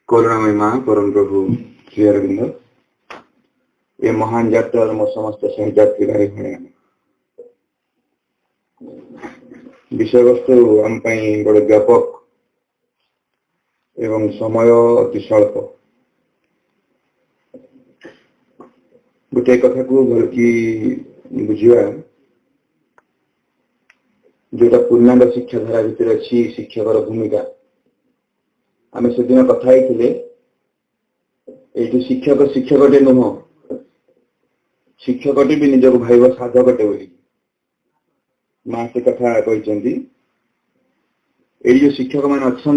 करुणामय माँ परम प्रभु श्री अरविंद ये महान यात्रा मो समस्त सहयात्री भाई भाई विषय वस्तु आम बड़े व्यापक एवं समय अति स्वल्प गोटे कथा को भलकी बुझा जोटा पूर्णांग शिक्षा धारा भितर अच्छी शिक्षकर भूमिका आम से दिन कथा ये शिक्षक शिक्षकटे नुह शिक्षकटे भी निजक भाई साधकटे बोली माँ से कथा कहते ये जो शिक्षक मान अच्छा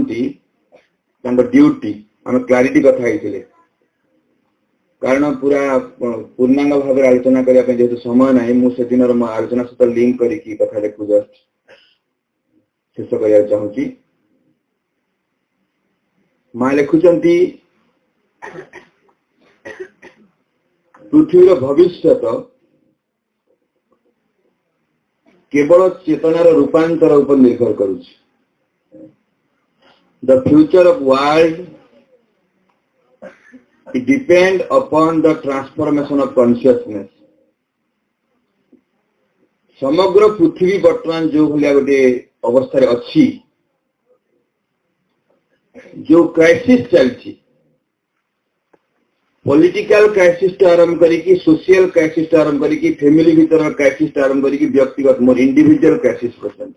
ड्यूटी आम क्लारिटी कथा कारण पूरा पूर्णांग भाव आलोचना करने जेहतु समय ना मुझे दिन आलोचना सहित लिंक करके कथा देखू जस्ट शेष कर चाहूँगी माँ लिखुंट पृथ्वी भविष्य केवल चेतनार रूपांतर उपर निर्भर करुच्ची the future of world it depend upon the transformation of consciousness समग्र पृथ्वी वर्तमान जो भलिया गोटे अवस्था अच्छी जो क्राइसिस चलती पॉलिटिकल क्राइसिस आरंभ करी सोशल क्राइसिस आरंभ करी फैमिली भीतर क्राइसिस आरंभ करी व्यक्तिगत मोर इंडिविजुअल क्राइसिस पर्यंत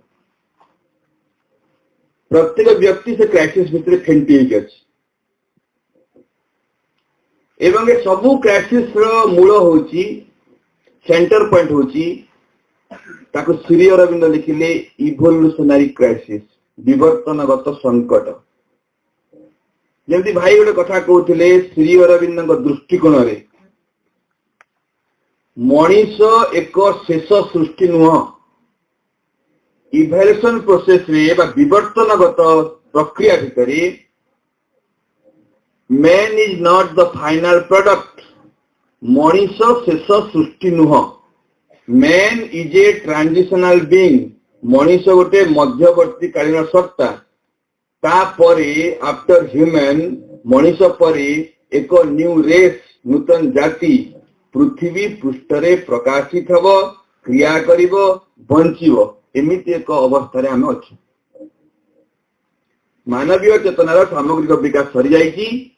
प्रत्येक व्यक्ति से क्राइसिस भीतर फेंटी अच्छी एवं ये सबू क्राइसिस मूल होची सेंटर पॉइंट होची ताको श्री अरविंद लिखिले इवोल्यूशनरी क्राइसिस विवर्तनगत संकट जमती भाई गोटे कथा कहते श्री अरविंद दृष्टिकोण रे मनीष एक शेष सृष्टि नुह इवोल्यूशन प्रोसेस रे बा विवर्तनगत प्रक्रिया भितर Man is not the final product. Manish शेष सृष्टि नुह Man is a transitional being. Manish गोटे मध्यवर्ती कालीन सत्ता तापरे आफ्टर ह्यूमन मनीष परे एक न्यू रेस नूतन जाति पृथ्वी पृष्ठरे प्रकाशित हब क्रिया करिब बंचिब एमिति एक अवस्था आम अच्छे मानवीय चेतनार सामग्रिक विकास सरी जाइए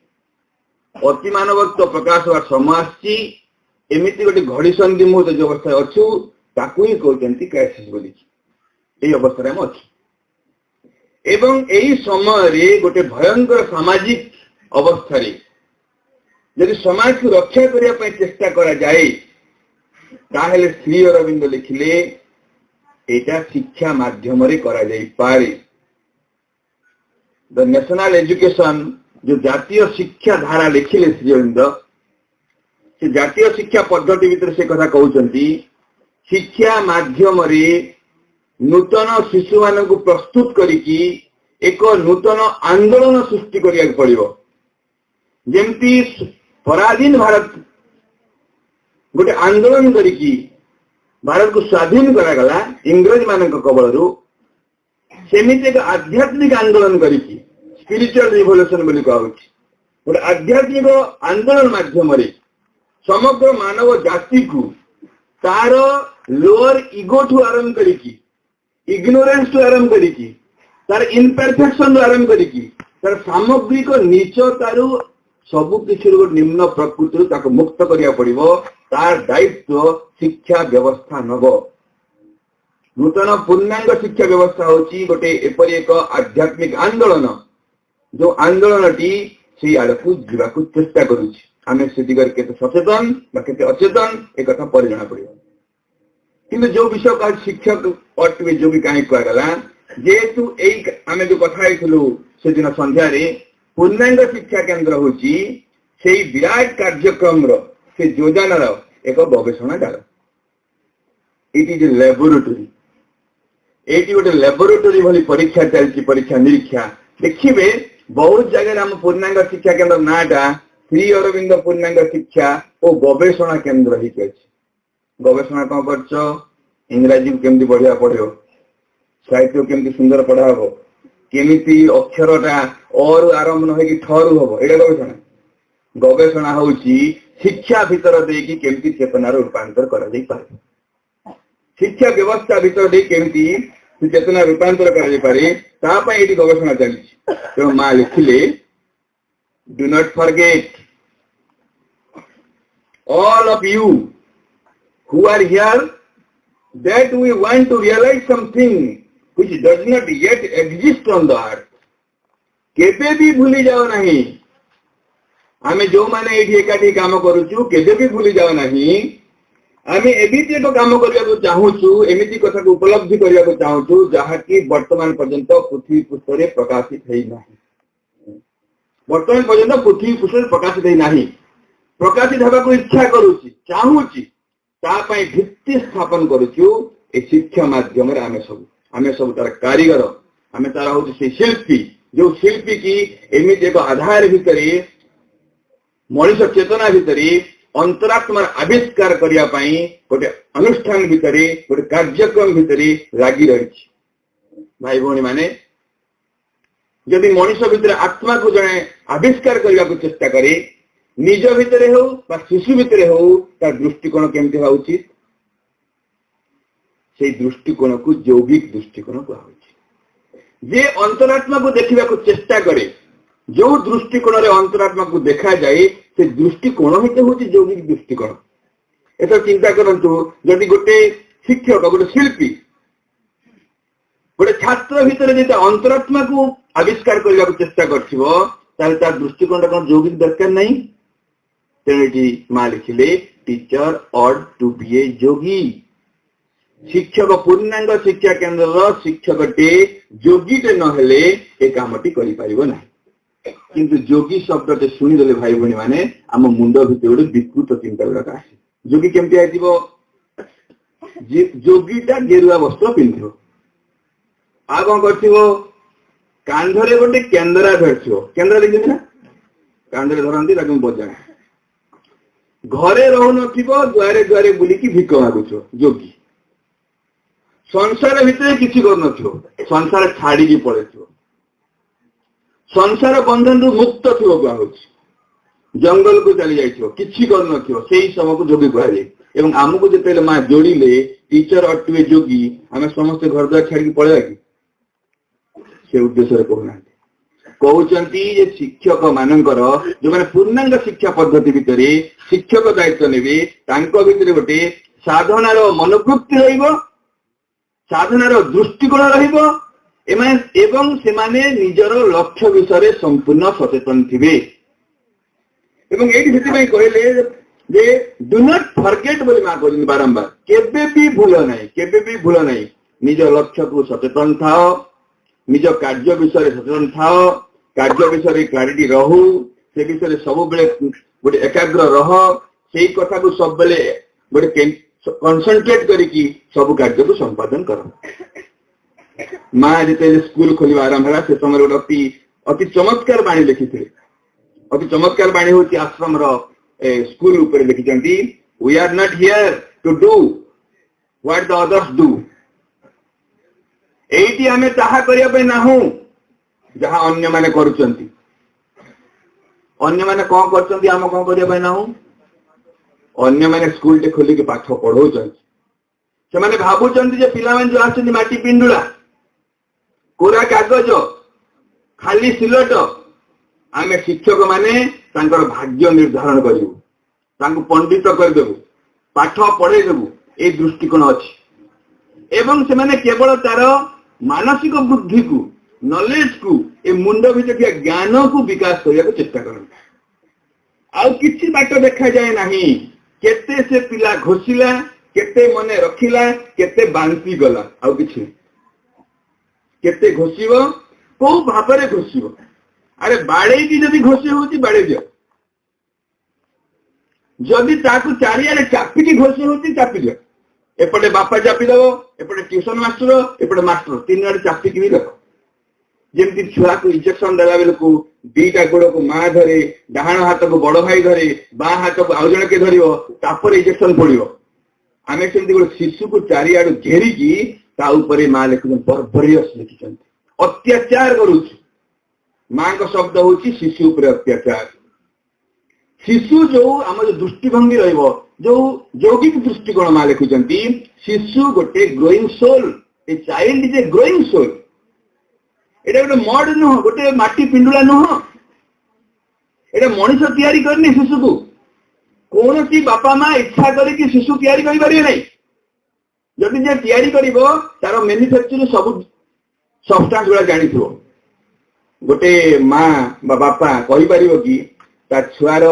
अति मानवत्व प्रकाश हर समय आमती गोटे घड़ी संधि मुहूर्त जो अवस्था अच्छु ताकू ही कहते क्राइसिस बोली यही अवस्था आम अच्छे एवं यही समय गोटे भयंकर सामाजिक अवस्था यदि समाज को रक्षा करने चेष्टा करा जाए ताहले श्री अरविंद लिखिले एटा शिक्षा माध्यम करा जाई पारे द नेशनल एजुकेशन जो जातीय शिक्षा धारा लिखिले श्री अरविंद से जातीय शिक्षा पद्धति भीतर से कथा कहउचंती शिक्षा माध्यम नूतन शिशु मान को प्रस्तुत करिकी एक नूतन आंदोलन सृष्टि करिया पड़िबो जेमती पराधीन भारत गोटे आंदोलन करिकी भारत को स्वाधीन करागला इंग्रज मान कबलरू सेमिति एक आध्यात्मिक आंदोलन करिकी स्पिरिचुअल रिवोल्यूशन बोली कहउछि गोटे आध्यात्मिक आंदोलन माध्यम समग्र मानव जाति को तार लोअर इगो ठू आरंभ करिकी इग्नोरेंस ठू आरंभ करिकी तार इनपरफेक्शन आरंभ करिकी तार सामग्रिक नीचतारू सबु किसी निम्न प्रकृति मुक्त करिया पड़िबो तार दायित्व शिक्षा व्यवस्था नब नूतन पूर्णांग शिक्षा व्यवस्था होची गोटे एपरि एक आध्यात्मिक आंदोलन जो आंदोलन टी से आड़ को जीवाकू चेष्टा करुछि आमे से दिगर केते सचेतन बा केते अचेतन एक कथा पर जाना पड़िबो किंतु जो विषय का शिक्षक पट में जो भी कहीं कहला जेहेतु एक आमे जो कथा आइथिलु से दिन संध्या रे पूर्णांग शिक्षा केंद्र होची सेही विराट कार्यक्रम रो से योजनार एक गवेषणागार इट इज ए लैबोरेटरी एटी गोटे लैबोरेटरी भली परीक्षा चलती परीक्षा निरीक्षा देखिए बहुत जगह आम पूर्णांग शिक्षा केंद्र नाटा श्री अरविंद पूर्णांग शिक्षा और गवेषणा केंद्र ही गवेषणा कौन कर इंग्राजी को केमती बढ़िया पढ़ो साहित्य केमती सुंदर पढ़ा हम केमिति अक्षरटा और आरंभ न होगी ठरू हम एटा गवेषणा गवेषणा होउची शिक्षा भीतर देकी केमती चेतनार रूपांतर करा जाई पारे शिक्षा व्यवस्था भीतर दे केमती चेतना रूपांतर करा जाई पारे ता पई एटी गवेषणा चली तो मा लिखिले do not forget all of you who are here that we want to realize something which does not yet exist on the earth केबे भी भूली जाओ नहीं आमे जो माने एठी एकाठी काम करूछु केबे भी भूली जाओ नहीं आमे एबिति एक काम करिया को चाहूछु एमिति कथा को उपलब्धि करिया को चाहूछु जहा कि वर्तमान पर्यंत पृथ्वी पृष्ठ रे प्रकाशित हेई नाही वर्तमान पर्यंत पृथ्वी पृष्ठ रे प्रकाशित हेई नाही प्रकाशित होगा को इच्छा करूची चाहूची ता पई भित्ति स्थापन करूछु ए शिक्षा माध्यम रे आमे सब तार कारीगर आमे तारा होची से शिल्पी जो शिल्पी की एमिति एक आधार भितरे मनुष्य चेतना भितरे अंतरात्मार आविष्कार करिया पई गोटे अनुष्ठान भितरे गोटे कार्यक्रम भितरे लागि रहिछि भाई भौणी माने यदि मनुष्य भितरे आत्मा को जणे आविष्कार करिया को चेष्टा करे निज भितरे हो बा शिशु भितरे हो तार दृष्टिकोण केमती होवा उचित से दृष्टिकोण को यौगिक दृष्टिकोण कहा होछि जे अंतरात्मा को देखिबा को चेष्टा करे जो दृष्टिकोण रे अंतरात्मा को देखा जाए से दृष्टिकोण हिते होछि यौगिक दृष्टिकोण एतो चिंता करंतु यदि गोटे शिक्षक गोटे शिल्पी गोटे छात्र भितरे जे अंतरात्मा को आविष्कार करबा को चेष्टा करथिबो तार तार दृष्टिकोण कोन यौगिक दरकार नहीं तेणुटी माँ लिखिले टीचर ऑट टू बी ए योगी शिक्षक पूर्णांग शिक्षा केन्द्र शिक्षक टे योगी टे नहेले ए कामटी करि परिबो नाही किंतु योगी शब्द टे सुनि देले भाई भणी माने आम मुंड भितर गोटे विकृत चिंता गुड़ाक आसे योगी केमती आइथिबो योगीटा गेरुआ वस्त्र पिंधिबो आ कोन करथिबो कांधरे गोटे केंद्रा धरथिबो केंद्रा देखिबे ना कांधरे धरंती ताकू बजाय घरे रहु नथिबो द्वारे द्वारे बुली की भिक मागुछो योगी संसार भितरे किछि कर नथिबो संसार छाडी की पळेथिबो संसार बंधन रु मुक्त थिबो को होछि जंगल को चली जाइथिबो किछि कर नथिबो सेही समय को योगी कहले एवं हमको जेतेले मा जोड़ीले टीचर अटवे योगी हमें समस्त घर द्वार छाडी की पळेला कि से उद्देश्य रे कहना कहउचंती जे शिक्षक मानकर जो माने पूर्णांग शिक्षा पद्धति भितरे शिक्षक दायित्व नेबे तांको भितरे गोटे साधनार मनोवृत्ति रहिबो साधनार दृष्टिकोण रहिबो एवं सेमाने निजर लक्ष्य विषय संपूर्ण सचेतन थिबे एवं एठी सेति पई कहले जे डू नॉट फॉरगेट बोली मा कहलिन बारंबार केबे भी भूल नाही निज लक्ष्य को सचेतन थाओ निज कार्य विषय सचेतन थाओ कार्य विषय क्लारिटी रहू से विषय सब बेले गोटे एकाग्र रह से कथा को सब बेले गोटे कंसंट्रेट करिकी सब कार्य को संपादन कर माँ जिते स्कूल खोलिबा आरंभ होला से समय गोटे अति चमत्कार बाणी लिखिथिले अति चमत्कार बाणी होची आश्रम रो स्कूल ऊपर लिखिचंती we are not here to do what the others do एटी हमें ताहा करिया पे नाहू जहाँ अन्य माने करूचंती अन्य माने कौन करचंती हम कौन करिया पे नाहू अन्य माने स्कूल टे खोली के पाठ पढ़ौचंती से माने भाबुचंती जे पिला माने जो आछंती माटी पिंडुला कोरा कागज खाली सिलट आमे शिक्षक माने तांकर भाग्य निर्धारण करिवु तांको पंडित कर देबु पाठ पढ़े देबु ए दृष्टिकोण अछि एवं से माने केवल तार मानसिक बुद्धि को नॉलेज को ए मुंड भितर ज्ञान को विकास करने को चेष्टा करते आउ किछि बाट देखा जाए नहीं केते से पिला घोषिला केते मने रखिला केते बांती गला आउ किछि केते घोषिबो को भाबरे घोषिबो अरे बाड़े की जदि घोषि होची बाड़े दियो जदि ताकू चारियारे चापी की घोषि होची चापी दियो एपटे बापा चापी दबो एपटे ट्यूशन मास्टर एपटे मास्टर तीन आड़े चापी की रख जेमती छुआ को इंजेक्शन देला बेल को दीटा गोड़ को मां धरे डाहाण हाथ को बड़ भाई धरे बां हाथ को आउ जण के धरियो तापर इंजेक्शन पड़ियो आमे सेमती गोटे शिशु को चारियाड़ू घेरिकी ता उपरे मां लिखुछन बर्बरियस लिखिछन अत्याचार करूछ माँ का शब्द हूँ शिशु उपर अत्याचार शिशु जो आम जो दृष्टिभंगी रहिबो जो यौगिक दृष्टिकोण माँ लिखुचंती शिशु गोटे growing soul a child is a growing soul एटा गोटे मड नुह गोटे माटी पिंडुला नुह एटा मनीष तैयारी करनी शिशु को कौन सी बापा माँ इच्छा करी शिशु तैयारी करि परिबे नहीं जदि जे तैयारी करिवो तार मैन्युफैक्चरिंग सब सब्सटेंस गुड़ा जानी थो गोटे माँ बा बापा कहि परिबो कि ता छुआर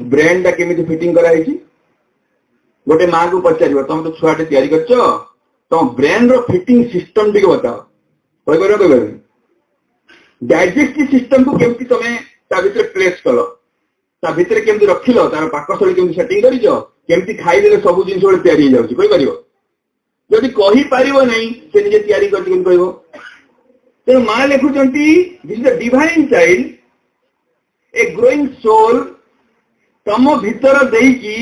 ब्रेन टा केमिति फिटिंग कराई गोटे माँ को पचार तुम तो छुआटे तैयारी करछ तुम ब्रेन रो फिटिंग सिस्टम टी बताओ कह डाइजेस्टिव सिस्टम को केमती तुम ता भीतर प्लेस कल ता भीतर केमती रखिल तार पाकस्थली केमती सेटिंग करिछ केमती खाइदेले सब जिनिस गोटे तैयारी हो जाउछि कहि परिबो जदि कहि परिबो नहीं से निजे तैयारी करछि केमती कहबो तेणु माँ लिखुचंती this is a divine child a growing soul तम भीतर देकी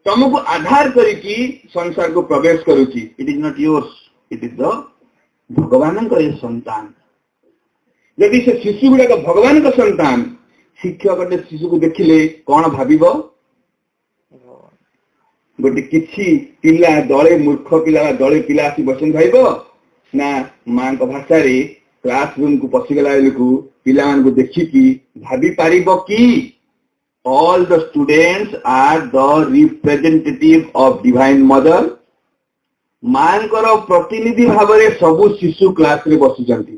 तुमको आधार करिकी संसार को प्रवेश करुची it is not yours it is the भगवान का संतान यदि से शिशु गुड़ाक भगवान का संतान शिक्षक शिशु को देखिले कौन भाविब गोटे किछि पिला दले मूर्ख पिला दले पिला आसी बसन भाइब ना माँ का भाषा रे क्लासरूम को पशिगला बेलू पिला को देखिकी भाभी पारिब कि all the students are the representative of divine mother मांकर प्रतिनिधि भाव में सबु शिशु क्लास रे बसुचंती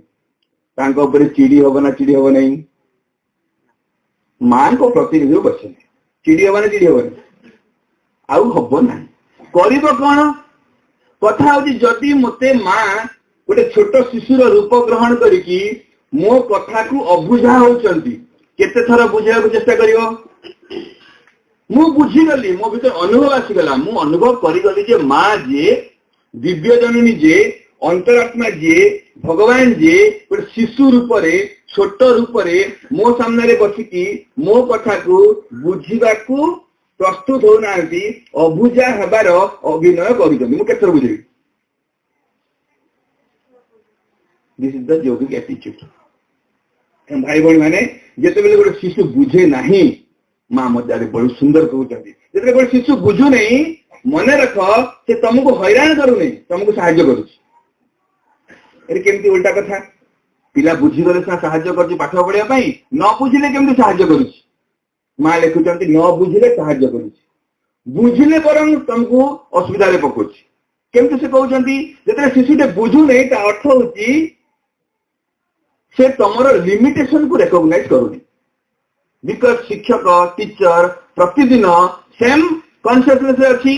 तांको ऊपर चिड़ी होब ना चिड़ी होब नहीं मां को प्रतिनिधि बसने चिड़ी होब ना चिड़ी होब आउ होब ना करिब कोन कथा होची जदि मते मां गोटे छोट शिशुर रूप ग्रहण करिकी मो कथा को अबुझा होचंती केते थर बुझाया चेष्टा करियो मु बुझीगली मो भीतर अनुभव आसीगला मु अनुभव करिगली जे माँ जे दिव्य जननी जे अंतरात्मा जे भगवान जे गोटे शिशु रूप रे छोट रूप रे मो सामने रे बसिकी मो कथा को बुझीबा को प्रस्तुत हो नांती अबुझा हबार अभिनय करूछन मु केतर बुझेबी this is the yogic attitude भाई भाई माने जेते बेले गोटे शिशु बुझे नहीं माँ मजारे बहुत सुंदर कहते जो गोटे शिशु बुझु नहीं मन रख से तुमको हैरान करू नहीं तुमको साहाय्य करुमती उल्टा कथा पिला बुझीगले साहाय्य कर पाठ पढ़ा न बुझिले केमती साहाय्य करुँ माँ लिखुंट न बुझिले साहाय्य करुँ बुझिले बरं तुमको असुविधा पकाउछ केमती से कहते जो शिशुटे बुझु नहीं ता अर्थ हूँ से तुम लिमिटेशन को रेकग्नाइज करूनी बिकज शिक्षक टीचर प्रतिदिन सेम कॉन्शियसनेस अच्छी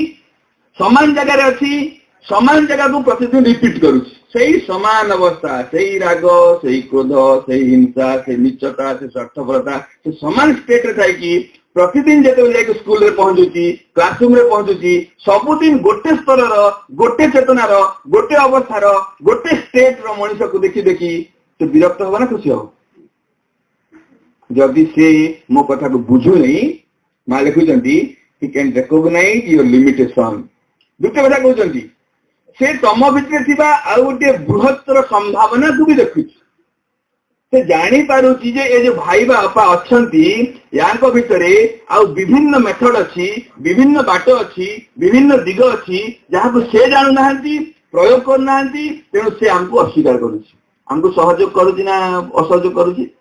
समान जगह अच्छी समान जगह को प्रतिदिन रिपीट करुच्ची समान अवस्था सही राग सही क्रोध सही हिंसा से नीचता से स्वार्थपरता से समान स्टेट रे कि प्रतिदिन जो स्कूल रे पहुंचुची क्लासरूम रे पहुंचुची सबुदिन गोटे स्तर गोटे चेतनार गोटे अवस्थार गोटे स्टेट रो मनुष्य को देखी देखी तो विरक्त होगा ना खुशी हो जदि से मो कथा को बुझु नहीं माँ लिखुचंती he can recognize your limitation दुटे कथा कहउचंती से तम भितर थिबा आ गोटे बृहत्तर संभावना को भी देखुची से जानी पारुची जे ए जो भाई बापा अछंती यानको भितरे आ विभिन्न मेथड अछि विभिन्न बाट अछि विभिन्न दिग अछि जहा को से जानु नाहंती प्रयोग कर नाहंती तेणु से हमको अस्वीकार करूची हमको सहयोग करूची ना असहयोग करूची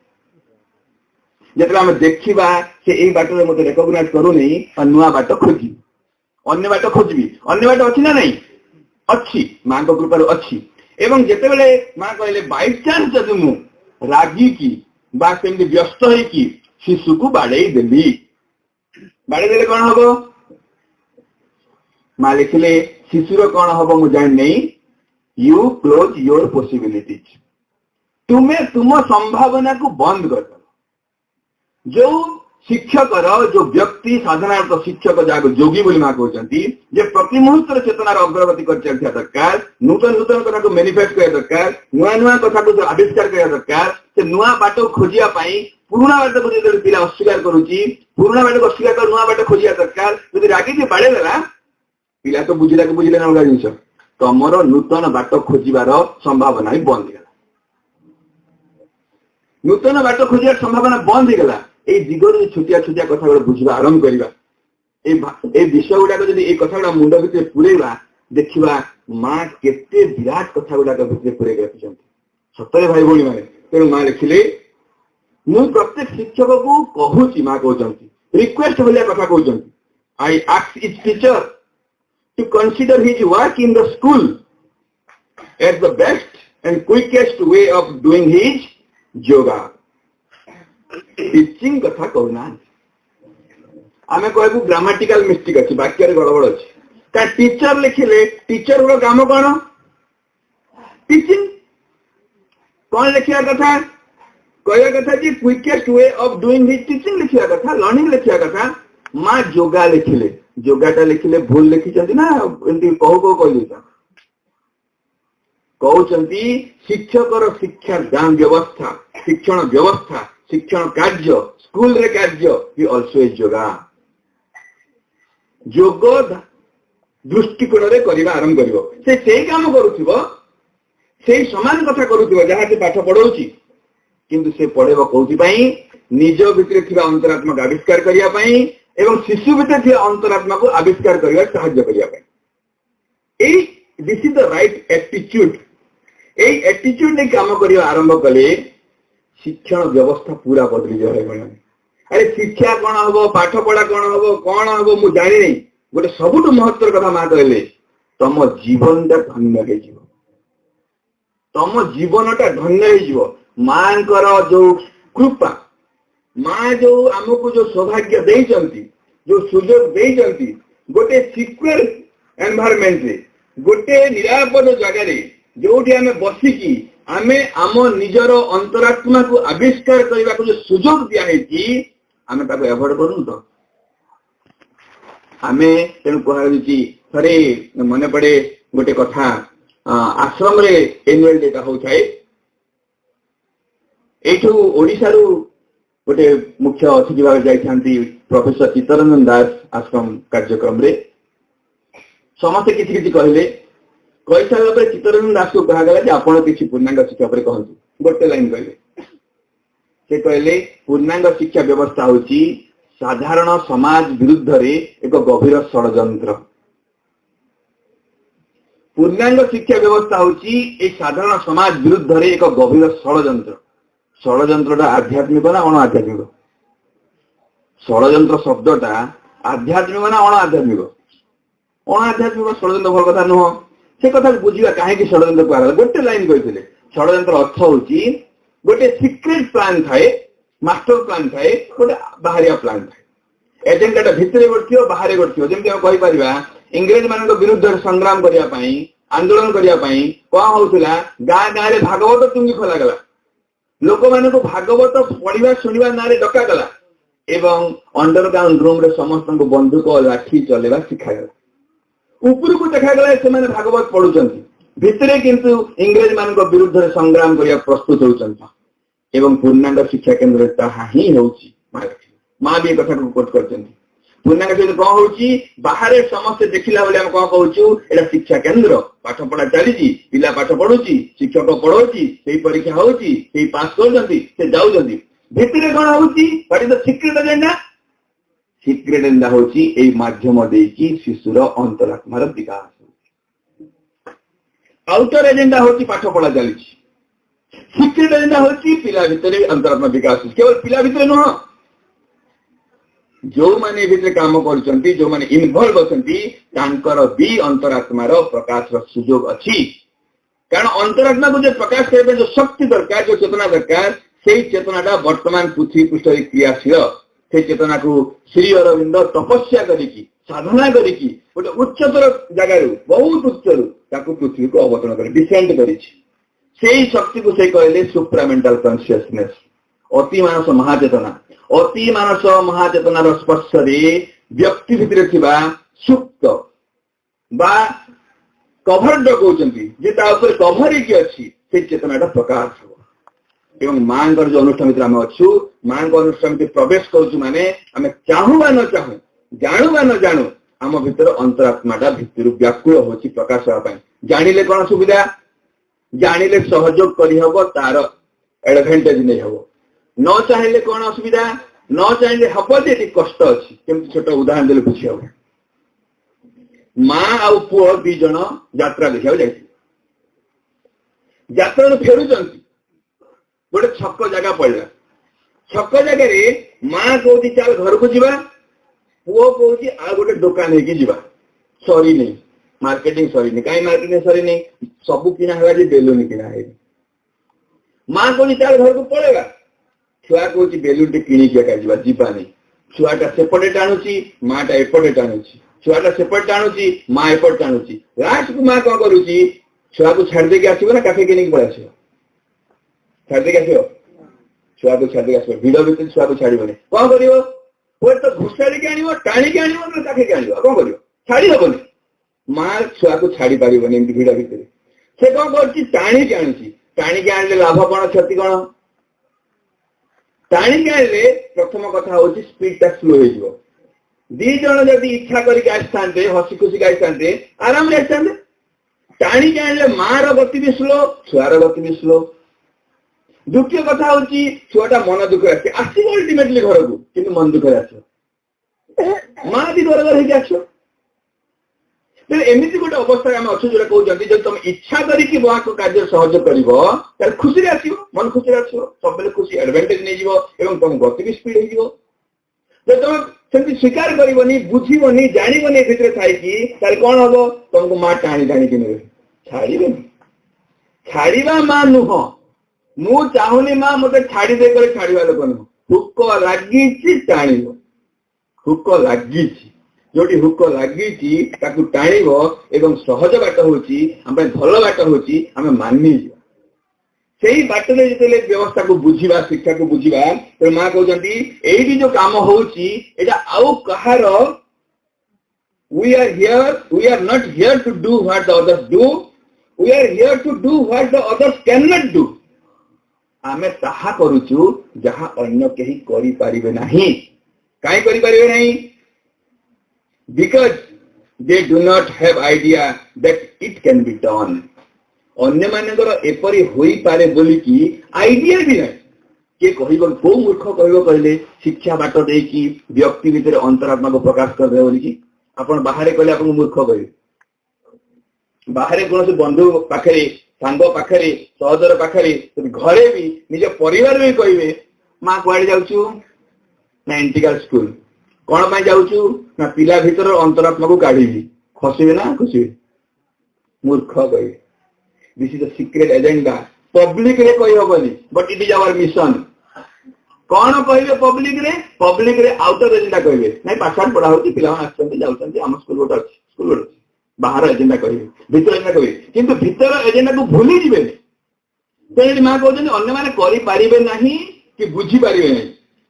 जेतला हम देखिबा से एई बाटरे मते रिकॉग्नाइज करू नहीं और नुआ बाट खोजी अन्य बाट खोजबी अन्य बाट अछि ना नहीं अछि मां को कृपा अछि एवं जेते बेले मां कहले बाय चांस जदि मु रागी की बा सेमि व्यस्त होई की शिशु को बाड़े देली बाड़े देले कोन हबो मां लिखले शिशुर कोन हबो मु जान नहीं यू क्लोज योर पॉसिबिलिटीज तुम्हें तुम संभावना को बंद कर जो शिक्षक जो व्यक्ति साधारण शिक्षक जहाँ जोगी बोली माँ कहते जे प्रति मुहूर्त चेतनार अग्रगति कर चलता दरकार नूतन नूतन कथा को मैनिफेस्ट करा दरकार नुआ नुआ कथा को आविष्कार करा दरकार से नुआ बाट खोजिया पुराना बाट को जो पिला अस्वीकार करुच्ची पुराना बाट को अस्वीकार कर नुआ बाट खोजिया दरकार जो रागी के बाड़े देला पिला तो बुझिला के बुझिले ना अलग जिनिस तुमर नूतन बाट खोजार संभावना ही बंद है नूतन बाट खोजार संभावना बंद हो गला ए दिगरे छुटिया छुटिया कथा गुड़ा बुझा आरंभ करवा ए विषय गुड़ाक जब ये कथा गुड़ा मुंड भितर पुरेवा देखा माँ केते विराट कथा गुड़ाक भितर पुरे रखी सतरे भाई भौणी मैंने तेणु माँ लिखिले मु प्रत्येक शिक्षक को कहूँ माँ कहते रिक्वेस्ट भाया कथा कहते I ask each teacher to consider his work in the school at the best and quickest way of doing his yoga teaching कथा कहना आम कहू ग्रामाटिकल मिस्टेक अच्छी वाक्य गड़बड़ अच्छी का टीचर लिखिले टीचर गुड़ काम कौन टीचिंग कौन लिखा कथा कहवा कथा कि quickest way of doing his teaching लिखा कथा लर्निंग लिखा कथा माँ योगा लिखिले योगाटा लिखिले भूल लिखिं ना एमती कहू कहू कह कहते शिक्षकर शिक्षा दान व्यवस्था शिक्षण कार्य स्कूल रे कार्य ही ऑल्सो इज योगा योग दृष्टिकोण रे करबा आरंभ करिवो से काम करूथिबो से समान कथा करूथिबो जहाँ से पाठ पढ़ौची किंतु से पढ़ेबो कोथि पई निज भितर थिबा अंतरात्मा को आविष्कार करिया पई एवं शिशु भितर थिबा अंतरात्मा को आविष्कार करिया सहाय्य करिया पई ए this is the right attitude ए एटीट्यूड ने काम करिया आरंभ कले शिक्षण व्यवस्था पूरा बदली जाए अरे शिक्षा कौन हम पाठ पढ़ा कौन हम मुझे जानी नहीं गोटे सबुठ महत्व कथा माँ कहले तम जीवन धन्य तम जीवनटा धन्य माँ जो कृपा माँ जो आमको जो सौभाग्य देइचंती जो सुजोग देइचंती गोटे सिक्योर एनवायरनमेंट रे गोटे निरापद जगह रे जोठी आमे बसिकी आमे आम निजर अंतरात्मा को आविष्कार करने को जो सुजोग दिया है आमे ताको एवॉइड करूँ तो आमे तेणु कहुची थे मन पड़े गोटे कथा आश्रम रे एनुअल डे होता एठू ओडिशा रु गोटे मुख्य अतिथि भाव जाती प्रोफेसर चित्तरंजन दास आश्रम कार्यक्रम रे समस्ते किसी कहले कही सारा चित्तरंजन दास को कहगला आप पूर्णांग शिक्षा पर कहतु गोटे लाइन कहले से कहले पूर्णांग शिक्षा व्यवस्था होची साधारण समाज विरुद्ध रे एक गभीर षड्यंत्र पूर्णांग शिक्षा व्यवस्था होची एक साधारण समाज विरुद्ध रे एक गभीर षड्यंत्रटा आध्यात्मिक ना अण आध्यात्मिक षड्यंत्र शब्दटा आध्यात्मिक ना अण आध्यात्मिक षड्यंत्र भल कथा नुह से कथा बुझा कहीं षड्यंत्र कह गोटे लाइन कहते षड्यंत्र अर्थ होची गोटे सिक्रेट प्लान थाए मास्टर प्लान थाए गोटे बाहरिया प्लान थाए एजेंडाटा भितर गोटे बाहर गोटे जमी आम कहीपर इंग्रेज मान विरुद्ध संग्राम करने आंदोलन करने कौन होता गाँ गाँव में भागवत टुंगी खोलागला लोक मान भागवत पढ़ा शुणा ना डकागला एवं अंडरग्राउंड रूम रे समस्त बंदूक लाठी चलेगा शिखागला ऊपर को देखागला से भागवत पढ़ुंट भितरे किंतु इंग्रेज मान विरुद्ध संग्राम करने प्रस्तुत होती एवं पूर्णांग शिक्षा केन्द्र ताहा ही होची माँ भी कथा को कोट कर पूर्णांग केन्द्र कौन होची बाहर समस्ते देखला बेले हम कौन कहूँ एटा शिक्षा केन्द्र पाठ पढ़ा चली पिला पाठ पढ़ुची शिक्षक पढ़ाऊँगी से परीक्षा होची से पास कर जाऊँगी भितरे कौन होची what is the secret agenda secret agenda होची ए माध्यम देकी शिशुर अंतरात्मार विकास आउटर एजेंडा होची पाठ पढ़ा चली सीक्रेट एजेंडा होची पिला भितर अंतरात्मा विकास केवल पिला भितर नुह जो माने भितर काम करछंती जो माने इन्वॉल्व होछंती तांकर भी अंतरात्मार प्रकाश सुजोग अछि कारण अंतरात्मा को जो प्रकाश करबे जो शक्ति दरकार जो चेतना दरकार से चेतनाटा वर्तमान पृथ्वी पृष्ठ क्रियाशील से चेतना को श्री अरविंद तपस्या करिकी साधना करिकी गोटे उच्चतर जगार बहुत उच्चरू ताकू पृथ्वी को अवतरण कर डिसेंड करिछि से शक्ति को से कहले सुप्रामेंटल कॉन्शियसनेस अति मानस महाचेतनार स्पर्श व्यक्ति भितर थिबा सुप्त बा कभर्ड कहउचंती जे ता ऊपर कभरिक अछि से चेतनाटा प्रकाश हो एवं मां जो अनुष्ठान भितर आम अच्छु मां अनुष्ठान भितर प्रवेश करूँ माने आम चाहू बा न चाहू जानू बा न जानू आम भितर अंतरात्माटा भितर व्याकुल होची प्रकाश होगा जानिले कौन सुविधा जानिले सहयोग करहब तार एडभांटेज नहीं हम न चाहिए कौन असुविधा न चाहिए हम जे कष्ट अच्छी केमती छोट उदाहरण देले बुझी हम माँ आउ पुओ दी जन यात्रा देखा जाए यात्रा फेरुंट गोटे छक जगह पड़ा छक जगह माँ कौन चल घर को जीवा पुओ कौन आ गोटे दुकान है सरी नहीं मार्केटिंग सरी नहीं कहीं मार्केटिंग सरी नहीं सब किना है बेलून किना है माँ कौन चल घर को पड़ेगा छुआ कौन बेलून टे किणिका जीवा नहीं छुआटा सेपटे टाणुची माँटा एपटे टाणुची छुआटा सेपटे टाणुची माँ एपटे टाणुची लास्ट को माँ कौन करुची छुआ को छाड़ देके आसो ना काफे किनिक पड़े आस छाड़ देके आस छुआ को छाड़ देके आस भिड़ भितर छुआ को छाड़बनी कौन कर तो घुषाड़ी आण टाणिक आण काफे आण कौन कर छाड़ी हबनी माँ छुआ को छाड़ी पारबनी एमती भिड़ भितर से कौन कर टाणिक आणुची टाणिक आणले लाभ कौन क्षति कौन टाणिक आणले प्रथम कथा हूँ स्पीड टा स्लो हो दी जन जब इच्छा करके आसते हसी खुशी आसते आराम से आसते टाणिक आणले मार गति भी स्लो छुआर गति भी स्लो द्वितीय कथा हूँ छुआटा मन दुख आसो अल्टीमेटली घर को कि मन दुख आस माँ भी घर घर हो आस एमती गोटे अवस्था आम अच्छे जो कहते जब तुम इच्छा करके माँ को कार्य सहयोग कर खुशी आस मन खुशी आस सब खुशी एडभांटेज नहीं तुम गति भी स्पीड हो जब तुम सेमती स्वीकार करनी बुझीबनी जानबनी भीतर थी कौन हम तुमको माँ टाणी टाणी कि छाड़े छाड़ा माँ नुह मु चाहूनी माँ मत छाड़ी दे छाड़ा लोक नुह हुक लगी टाण हुक लगी जोटी हुक लगी टाण सहज बाट हूँ भल बाट हूँ आम मानी से बाट जो व्यवस्था को बुझा शिक्षा को बुझा तो माँ कहते ये जो काम होऊ कहार we are not here to do what the others do we are here to do what the others can not do आमे ताहा करूचु जहा अन्य केही करि पारिबे नाही काई करि पारिबे नाही because they do not have idea that it can be done अन्य मानकर एपरी होई पारे बोली की आइडिया भी नहीं किए कह कौ मूर्ख कह कहले शिक्षा बाट देकी व्यक्ति भितर अंतरात्मा को प्रकाश कर दे बोली आपण बाहर कहले आपको मूर्ख कहे बाहर कौन बंधु पाखे सांग पाखे सहजर पाखे घरे भी निज परिवार भी कहे माँ कुआड़े जाऊँ ना इंटीग्रल स्कूल कौन पाई जाऊँ ना पिला भीतर अंतरात्मा को काढ़ी खसबे ना खुशे मूर्ख कहे this is the secret agenda public रे कही हबनी but it is our mission कौन कहे पब्लिक रे आउटर एजेंडा कहे नहीं पाठशाला पढ़ा होती पिला आसते जाऊँ आम स्कूल गोटे अच्छी स्कूल गोटे बाहर एजेंडा कहे भीतर एजेंडा कहे किंतु भीतर एजेंडा को भूली जीवे तो माँ कहते अन्य मैंने करें ना कि बुझी पारे ना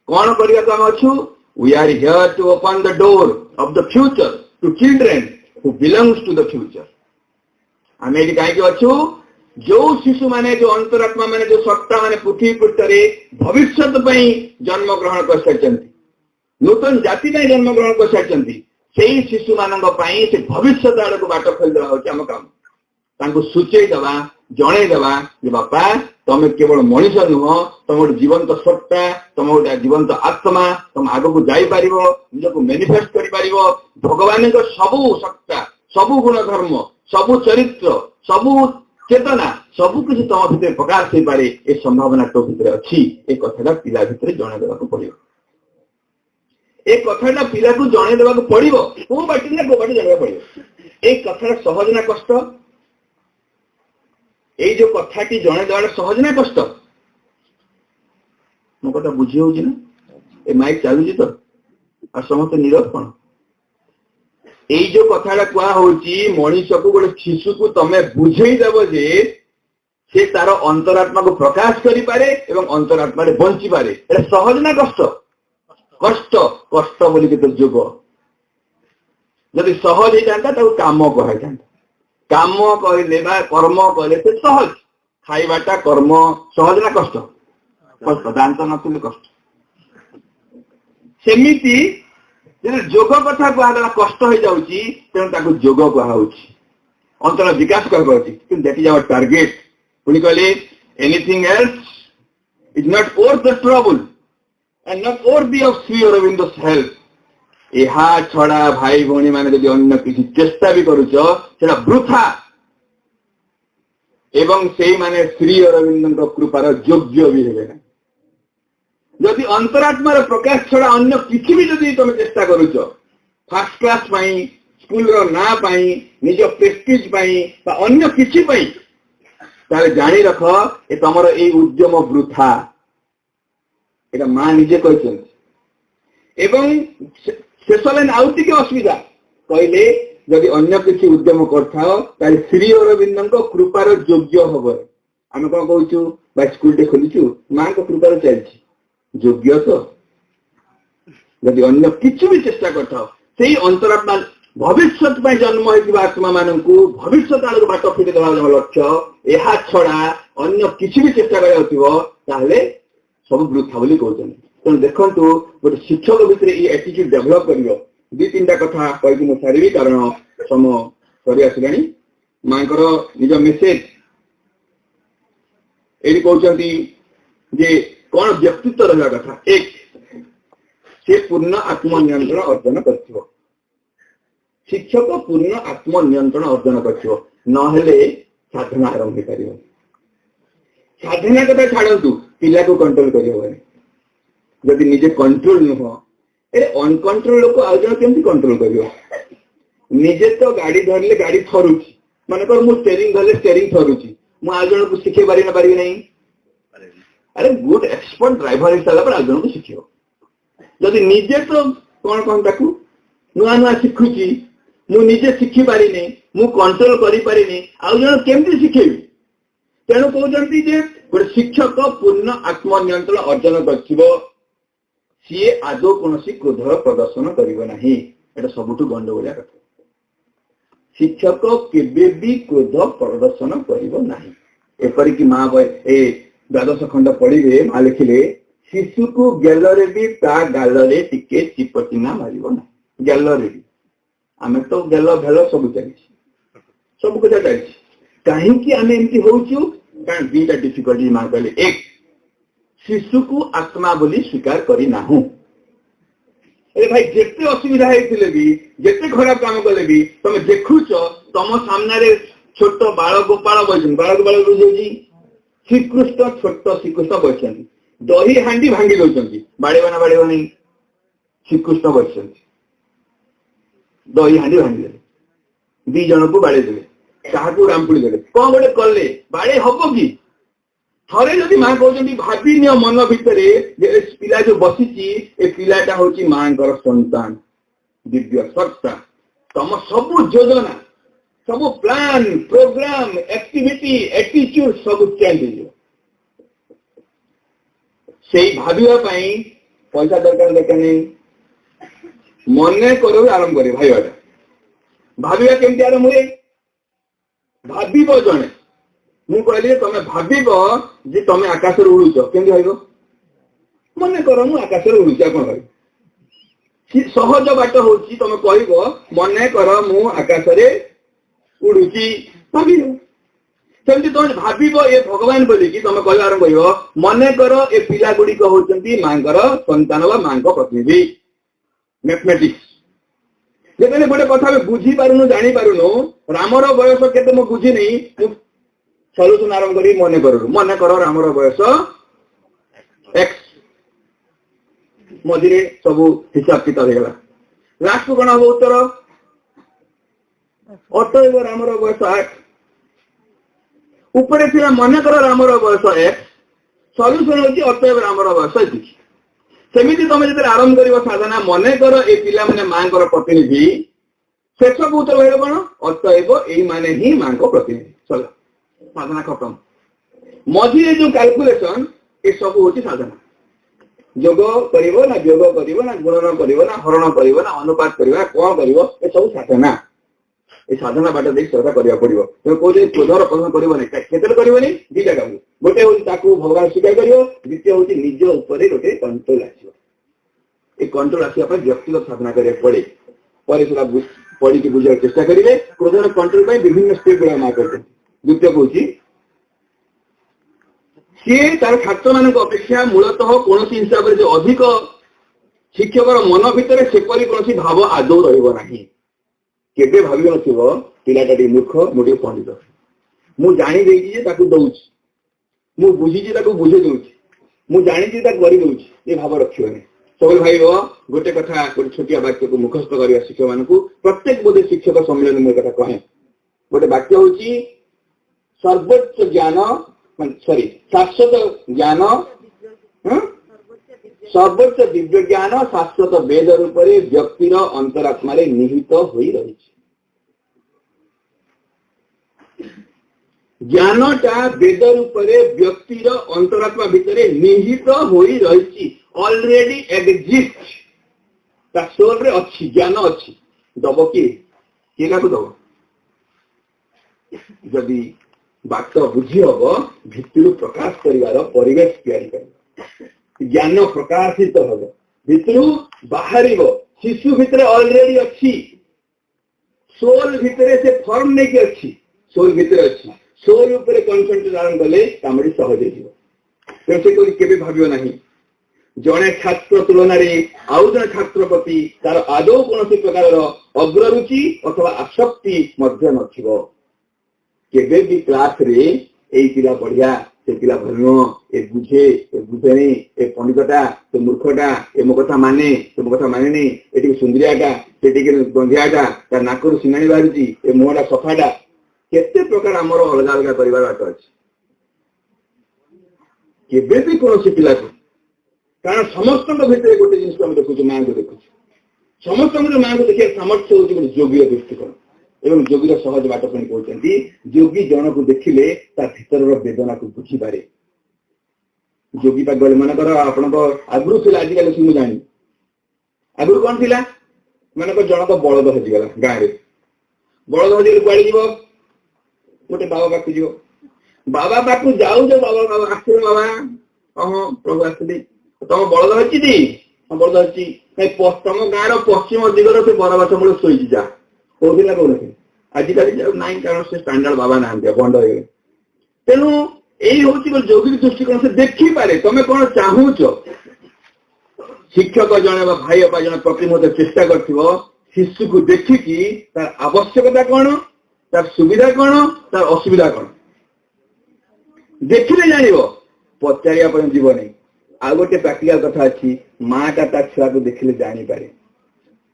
कौन करने को आम अच्छु we are here to open the door of the future to children who belongs to the future आम ये कहीं अच्छु जो शिशु माने जो अंतरात्मा माने जो सत्ता माने पृथ्वी पृष्ठ भविष्य जन्म ग्रहण कर सारी नूतन जाति जन्म ग्रहण कर सारी से शिशु मान से भविष्य आड़ को बाट खोलदेवा हूँ आम काम सूचेदेवा जनईदेवा बापा तुम केवल मनीष नुह तुम गोटे जीवंत सत्ता तुम गोटे जीवंत आत्मा तुम आग को जापर निज को मैनिफेस्ट कर भगवान सबू सत्ता सबू गुण धर्म सबू चरित्र सबू चेतना सबू किसी तुम भितर प्रकाश हो पारे ये संभावना तो भितर अच्छी एक कथा पिला भितर जनईदेवा पड़ो एक कथा पिला को जनईदेवा पड़ो कौ बाट ना कौ बाट जाना पड़ो एक कथा सहज ना कष्ट ये जो कथाटी जनईदेवा सहज ना कष्ट मो कथा बुझी हो ना माइक चलुची तो आ समस्त नीरव कौन यही जो कथा कहुची मनीष को गोटे शिशु को तमें बुझेदेव जे से तार अंतरात्मा को प्रकाश करें अंतरात्मा बंची पारे सहज ना कष्ट कष्ट कष्ट बोली तो जोग जदि सहज होता काम कहता काम कहले कर्म कहले से सहज खाइबाटा कर्म सहज ना कष्ट कष्ट दांत नथिले कष्ट सेमिति जोग कथा कहला कष्ट हो जाउची तेणु जोग कहुची अंतर विकास कर दैट इज आवर टार्गेट पुणी कहले anything else is not worth the trouble and not worthy of Sri Aurobindo's help. ଏହା ଛଡା ଭାଇ ଭଉଣୀ ମାନେ ଯଦି ଅନ୍ୟ କିଛି ଚେଷ୍ଟା ବି କରୁଛ ସେଟା ବୃଥା ଏବଂ ସେଇମାନେ ଶ୍ରୀ ଅରବିନ୍ଦଙ୍କ କୃପାର ଯୋଗ୍ୟ ବି ହେବେ ନାହିଁ। ଯଦି ଅନ୍ତରାତ୍ମାର ପ୍ରକାଶ ଛଡା ଅନ୍ୟ କିଛି ବି ଯଦି ତମେ ଚେଷ୍ଟା କରୁଛ ଫାର୍ଷ୍ଟ କ୍ଲାସ ପାଇଁ, ସ୍କୁଲର ନାଁ ପାଇଁ, ନିଜ ପ୍ରେଷ୍ଟିଜ ପାଇଁ ବା ଅନ୍ୟ କିଛି ପାଇଁ, ତାହେଲେ ଜାଣି ରଖ ଏ ତମର ଏଇ ଉଦ୍ୟମ ବୃଥା। ଏଟା ମା ନିଜେ କହିଛନ୍ତି। ଏବଂ ଶେଷ ଲାଇନ୍ ଆଉ ଟିକେ ଅସୁବିଧା କହିଲେ, ଯଦି ଅନ୍ୟ କିଛି ଉଦ୍ୟମ କରିଥାଅ ତାହେଲେ ଶ୍ରୀ ଅରବିନ୍ଦଙ୍କ କୃପାର ଯୋଗ୍ୟ ହବ। ଆମେ କଣ କହୁଛୁ, ଭାଇ ସ୍କୁଲଟେ ଖୋଲିଛୁ ମାଙ୍କ କୃପାରେ ଚାଲିଛି, ଯୋଗ୍ୟ ତ? ଯଦି ଅନ୍ୟ କିଛି ବି ଚେଷ୍ଟା କରିଥାଅ, ସେଇ ଅନ୍ତରାତ୍ମା ଭବିଷ୍ୟତ ପାଇଁ ଜନ୍ମ ହେଇଥିବା ଆତ୍ମା ମାନଙ୍କୁ ଭବିଷ୍ୟତ ଆଡ଼କୁ ବାଟ ଫିଟି ଦେବା ଲକ୍ଷ୍ୟ, ଏହା ଛଡା ଅନ୍ୟ କିଛି ବି ଚେଷ୍ଟା କରାଯାଉଥିବ ତାହେଲେ ସବୁ ବୃଥା ବୋଲି କହୁଛନ୍ତି। ତେଣୁ ଦେଖନ୍ତୁ, ଗୋଟେ ଶିକ୍ଷକ ଭିତରେ ଏଇ ଆଟିଚ୍ୟୁଡ ଡେଭଲପ କରିବ। ଦି ତିନିଟା କଥା କହିକି ମୁଁ ସାରିବି, କାରଣ ସମୟ ସରି ଆସିଲାଣି। ମାଙ୍କର ନିଜ ମେସେଜ ଏଇଠି କହୁଛନ୍ତି ଯେ କଣ ବ୍ୟକ୍ତିତ୍ୱ ରହିବା କଥା। ଏକ, ସେ ପୂର୍ଣ୍ଣ ଆତ୍ମନିୟନ୍ତ୍ରଣ ଅର୍ଜନ କରିଥିବ। ଶିକ୍ଷକ ପୂର୍ଣ୍ଣ ଆତ୍ମନିୟନ୍ତ୍ରଣ ଅର୍ଜନ କରିଥିବ, ନହେଲେ ସାଧନା ଆରମ୍ଭ ହେଇପାରିବ। ସାଧନା କଥା ଛାଡନ୍ତୁ, ପିଲାକୁ କଣ୍ଟ୍ରୋଲ କରିହବନି। ଯଦି ନିଜେ କଣ୍ଟ୍ରୋଲ ନୁହଁ, ଅନକଣ୍ଟ୍ରୋଲ ଲୋକ ଆଉ ଜଣ କେମିତି କଣ୍ଟ୍ରୋଲ କରିବ? ନିଜେ ତ ଗାଡି ଧରିଲେ ଗାଡି ଥରୁଛି, ମନେକର ମୁଁ ଷ୍ଟେରିଂ ଧରିଲେ ଷ୍ଟେରିଂ ଥରୁଛି, ମୁଁ ଆଉ ଜଣକୁ ଶିଖେଇ ପାରିବି ନା ପାରିବି ନାହିଁ? ଆରେ ଗୁଡ ଏକ୍ସପର୍ଟ ଡ୍ରାଇଭର ହେଇସାରିଲା ପରେ ଆଉ ଜଣକୁ ଶିଖିବ। ଯଦି ନିଜେ ତ କଣ ତାକୁ ନୂଆ ନୂଆ ଶିଖୁଛି, ମୁଁ ନିଜେ ଶିଖି ପାରିନି, ମୁଁ କଣ୍ଟ୍ରୋଲ କରିପାରିନି, ଆଉ ଜଣ କେମିତି ଶିଖେଇବି? ତେଣୁ କହୁଛନ୍ତି ଯେ ଗୋଟେ ଶିକ୍ଷକ ପୂର୍ଣ୍ଣ ଆତ୍ମନିୟନ୍ତ୍ରଣ ଅର୍ଜନ କରିଥିବ, ସିଏ ଆଦୌ କୌଣସି କ୍ରୋଧର ପ୍ରଦର୍ଶନ କରିବ ନାହିଁ। ଏଟା ସବୁଠୁ ଗଣ୍ଡଗୋଳିଆ କଥା। ଶିକ୍ଷକ କେବେ ବି କ୍ରୋଧ ପ୍ରଦର୍ଶନ କରିବ ନାହିଁ। ଏପରିକି ମା ଏ ଦ୍ୱାଦଶ ଖଣ୍ଡ ପଢିବେ, ମା ଲେଖିଲେ, ଶିଶୁକୁ ଗେଲରେ ବି ତା ଗାଲରେ ଟିକେ ଚିପଚିହ୍ନା ମାରିବ ନାହିଁ। ଗେଲରେ ବି, ଆମେ ତ ଗେଲ ଭେଲ ସବୁ ଚାଲିଛି, ସବୁ କଥା ଚାଲିଛି। କାହିଁକି ଆମେ ଏମିତି ହଉଛୁ? କାରଣ ଦିଟା ଡିଫିକଲ୍ଟି ମା କହିଲେ। ଏକ, ଶିଶୁକୁ ଆତ୍ମା ବୋଲି ସ୍ୱୀକାର କରିନାହୁଁ। ଏ ଭାଇ ଯେତେ ଅସୁବିଧା ହେଇଥିଲେ ବି, ଯେତେ ଖରାପ କାମ କଲେ ବି, ତମେ ଦେଖୁଛ ତମ ସାମ୍ନାରେ ଛୋଟ ବାଳ ଗୋପାଳ ବସିଛନ୍ତି। ବାଳ ଗୋପାଳ ବୁଝଉଛି, ଶ୍ରୀକୃଷ୍ଣ, ଛୋଟ ଶ୍ରୀକୃଷ୍ଣ ବସିଛନ୍ତି, ଦହି ହାଣ୍ଡି ଭାଙ୍ଗି ଦଉଛନ୍ତି, ବାଡିବ ନା ବାଡିବନି? ଶ୍ରୀକୃଷ୍ଣ ବସିଛନ୍ତି, ଦହି ହାଣ୍ଡି ଭାଙ୍ଗିଦେଲେ, ଦି ଜଣକୁ ବାଡେଇ ଦେଲେ, କାହାକୁ ରାମ୍ପୁଳି ଦେଲେ, କଣ ଗୋଟେ କଲେ, ବାଡେଇ ହବ କି? ଥରେ ଯଦି ମା କହୁଛନ୍ତି ଭାବି ନିଅ ମନ ଭିତରେ ଯେ ଏ ପିଲା ଯୋଉ ବସିଛି, ଏ ପିଲାଟା ହଉଛି ମାଙ୍କର ସନ୍ତାନ, ଦିବ୍ୟ ସତ୍ତା। ତମ ସବୁ ଯୋଜନା, ସବୁ ପ୍ଲାନ, ପ୍ରୋଗ୍ରାମ, ଆକ୍ଟିଭିଟି, ଆଟିଚ୍ୟୁଡ ସବୁ ଚେଞ୍ଜ ହେଇଯିବ। ସେଇ ଭାବିବା ପାଇଁ ପଇସା ଦରକାର ନାହିଁ। ମନେ କର ଆରମ୍ଭ କରିବ ଭାବିବାଟା। ଭାବିବା କେମିତି ଆରମ୍ଭ ହୁଏ? ଭାବିବ ଜଣେ, ମୁଁ କହିଲି ତମେ ଭାବିବ ଯେ ତମେ ଆକାଶରେ ଉଡୁଛ, କେମିତି ଭାବିବ? ମନେ କର ମୁଁ ଆକାଶରେ ଉଡୁଛି, ଆଉ କଣ ଭାବିବ? ସହଜ ବାଟ ହଉଛି ତମେ କହିବ ମନେ କର ମୁଁ ଆକାଶରେ ଉଡୁଛି, ଭାବିବ। ସେମିତି ତମେ ଭାବିବ ଏ ଭଗବାନ ବୋଲିକି ତମେ କହିବା ଆରମ୍ଭ କରିବ, ମନେ କର ଏ ପିଲା ଗୁଡିକ ହଉଛନ୍ତି ମାଙ୍କର ସନ୍ତାନ ବା ମାଙ୍କ ପ୍ରତିନିଧି। ମ୍ୟାଥମେଟିକ୍ସ। ଯେତେବେଳେ ଗୋଟେ କଥା ଆମେ ବୁଝିପାରୁନୁ, ଜାଣିପାରୁନୁ, ରାମର ବୟସ କେତେ ମୁଁ ବୁଝିନି, ମୁଁ ସଲ୍ୟୁସନ ଆରମ୍ଭ କରି ମନେ କର ରାମର ବୟସ ଏକ୍ସ, ମଝିରେ ସବୁ ହିସାବ କିତାବ ହେଇଗଲା, ଲାଷ୍ଟକୁ କଣ ହବ ଉତ୍ତର? ଅତଏବ ରାମର ବୟସ 8। ଉପରେ ଥିଲା ମନେ କର ରାମର ବୟସ ଏକ୍ସ, ସଲ୍ୟୁସନ ହଉଛି ଅତଏବ ରାମର ବୟସ ଏତିକି। ସେମିତି ତମେ ଯେତେବେଳେ ଆରମ୍ଭ କରିବ ସାଧନା, ମନେ କର ଏ ପିଲାମାନେ ମାଙ୍କର ପ୍ରତିନିଧି, ଶେଷକୁ ଉତ୍ତର ରହିବ କଣ? ଅତଏବ ଏଇମାନେ ହିଁ ମାଙ୍କ ପ୍ରତିନିଧି। ଚଲ, ସାଧନା ଖତମ। ମଝିରେ ଯୋଉ କାଲକୁଲେସନ, ଏସବୁ ହଉଛି ସାଧନା। ଯୋଗ କରିବ ନା ଯୋଗ କରିବ ନା ଗୁଣନ କରିବ ନା ହରଣ କରିବ ନା ଅନୁପାତ କରିବ ନା କଣ କରିବ, ଏସବୁ ସାଧନା। এই ସାଧନା ବାଟ ଦେଇ ସେଟା କରିବାକୁ ପଡିବ। ତେଣୁ କହୁଛି କ୍ରୋଧର ପ୍ରଦର୍ଶନ କରିବନି। କେତେବେଳେ କରିବନି? ଦିଟା କାମ। ଗୋଟେ ହଉଛି ତାକୁ ଭଗବାନ ସ୍ୱୀକାର କରିବ, ଦ୍ୱିତୀୟ ହଉଛି ନିଜ ଉପରେ ଗୋଟେ କଣ୍ଟ୍ରୋଲ ଆସିବ। এই କଣ୍ଟ୍ରୋଲ ଆସିବା ପାଇଁ ବ୍ୟକ୍ତିଗତ ସାଧନା କରିବାକୁ ପଡେ। ପରେ ସେଟା ପଢିକି ବୁଝିବାକୁ ଚେଷ୍ଟା କରିବେ। କ୍ରୋଧର କଣ୍ଟ୍ରୋଲ ପାଇଁ ବିଭିନ୍ନ ଷ୍ଟେପ୍ ଗୁଡା ମା କରିଛନ୍ତି। ଦ୍ୱିତୀୟ କହୁଛି सी तार छात्र मान अपेक्षा मूलतः कौन हिसाब से अधिक शिक्षकर मन भितर सेपरी कौन भाव आदौ रहा केबे भाव नथिबो पिलाटा मूर्ख मोटे पंडित मु जानी देछि दौच मु बुझी बुझे दूसरी मु जानी करी दूसरी ये भाव रखिबनी सब भाई गोटे कथा गोटे छोटिया वाक्य को मुखस्थ करवा शिक्षक मान प्रत्येक बोधे शिक्षक सम्मेलन में कथा कहे गोटे वाक्य हूँ सर्वोच्च ज्ञान सॉरी शाश्वत ज्ञान सर्वोच्च दिव्य ज्ञान शाश्वत वेद रूप व्यक्तिर अंतरात्मा निहित हो रही ज्ञानटा वेद रूप व्यक्तिर अंतरात्मा भितर निहित हो रही ऑलरेडी एग्जिस्ट सोल रे अच्छी ज्ञान अच्छी दब किए दब जदि बात बुझी हम भितर प्रकाश कर परिवेश तैयारी ज्ञान प्रकाशित हम भितर बाहर शिशु भितर ऑलरेडी अच्छी सोल भितर से फॉर्म नहीं कि अच्छी सोल भितर अच्छी सोल उपर कनसेंट्रेट कले कमटी सहज हो केवे भाव ना जड़े छात्र तुलन आउ जड़े छात्र प्रति तार आदौ कौन प्रकार अग्ररुचि अथवा आसक्ति केबे भी क्लास रे ए पिला बढ़िया से पिला भल ए बुझे ए बुझेनी ए पंडितटा ए मूर्खटा ए मो कथा माने तो मो कथा माने नहीं एटी सुंदरियाटा सेटी गंधियाटा तार नाकरू सिंगाणी बाहरी ए मुहटा सफाटा केते प्रकार आमर अलग अलग परिवार बाट अच्छे केबे भी कौन पिला कारण समस्त भितर गोटे जिन देखु माँ को देखु समस्त माँ को देखिए सामर्थ्य हूँ गोटे जोगी दृष्टिकोण एवं जोगी सहज बाट पुणी कहते जोगी जन को देखिले भीतर वेदना को बुझीपे जोगी गले मनकर आपण आगु थी आजिकल मुझे जानी आगु कौन थी मानक जनक बलद हजिगला गाँव में बलद हजिगले कड़े जीव गोटे बाबा पाक जीव बाबा पाक जाऊ बाबा बाबा आस बाबा हाँ प्रभु आसली तुम बलद अच्छी बलद अच्छी तुम गाँव पश्चिम दिगर से बरबास मूल शोई जा कहला कौन आजिकल ना कारण से स्टांडार्ड बाबा ना बंद हो गए तेणु यही हूँ जोगी दृष्टिकोण से देखिपे तुम कौन चाहूच शिक्षक जड़े भाई बापा जन प्रतिमत चेष्टा कर शिशु को देखिकी तार आवश्यकता कौन तार सुविधा कौन तार असुविधा कौन देखिले जान पचार जीवन आउ गोटे प्राक्टिकल कथा अच्छी माटा ता छुआ को देखिले जानीपे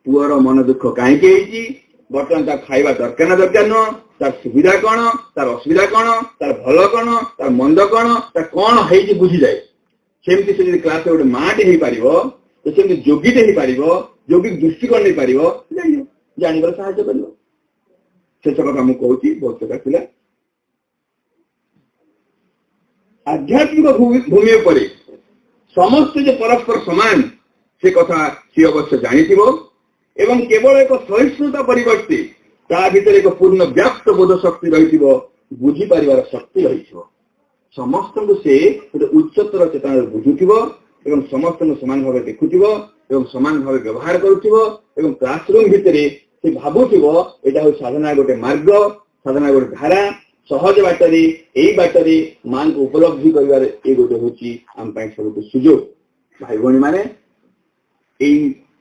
पुअर मन दुख कहीं बर्तमान तार खाଇବା दरकार ना दरकार न तार सुविधा कौन तार असुविधा कौन तार भल कौन तार मंद कौन तार कौन है बुझी जाए सेमती से क्लास गोटे माटे हो पार तो सेमती जोगीटे हो पार जोगी दृष्टिकोण नहीं पार जानवर साहाଯ୍य कर शेष कथा मुझे कहूँ बहुत प्रकार था आध्यात्मिक भूमि पर समस्त जो परस्पर समान से कथा सी अवश्य जानी एवं केवल एक सहिष्णुता परिवर्ते ता भीतर एक पूर्ण व्याप्त बोध शक्ति रही बुझी पार शक्ति रही समस्त को से उच्चतर चेतना बुझुव एवं समस्त समान भाव देखुव सामान भाव व्यवहार करुव क्लासरूम भितर से भावुव यहाँ साधना गोटे मार्ग साधना गोटे धारा सहज बाटर यही बाटर मां को उपलब्धि कर गोटे हूँ आम सब सुजोग भाई भाई मैंने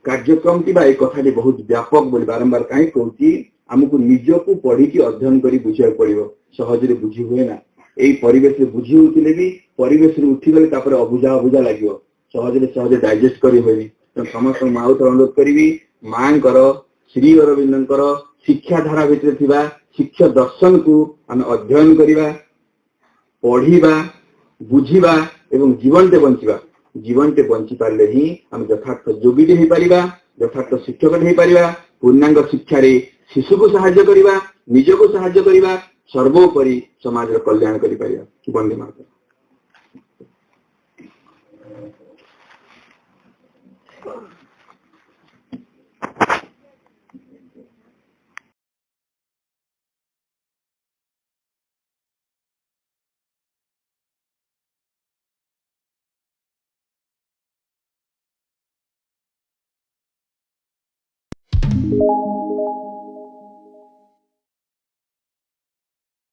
कार्यक्रम टी कथा बहुत व्यापक बोली बारंबार कहीं कहूँ आमको निजक पढ़ी अध्ययन कर बुझा पड़ो सहज बुझी हुए ना यही परिवेश बुझी होते भी परिवेश उठीगले अबुझा अबुझा लगे सहज सहज डाइजेस्ट कर हुए समस्त माउथ अनुरोध करी माँ श्री अरविंदर शिक्षाधारा भितर शिक्षा दर्शन को आम अध्ययन करवा पढ़ा बुझा एवं जीवन टे बंचा जीवन टे बंची पारे ही आम यथार्थ जोगी हो पार यथार्थ शिक्षक हो पार पूर्णांग शिक्षा शिशु को साहाय्य करवा निज को साहाय्य करवा सर्वोपरि समाज कल्याण कर वंदे मातरम।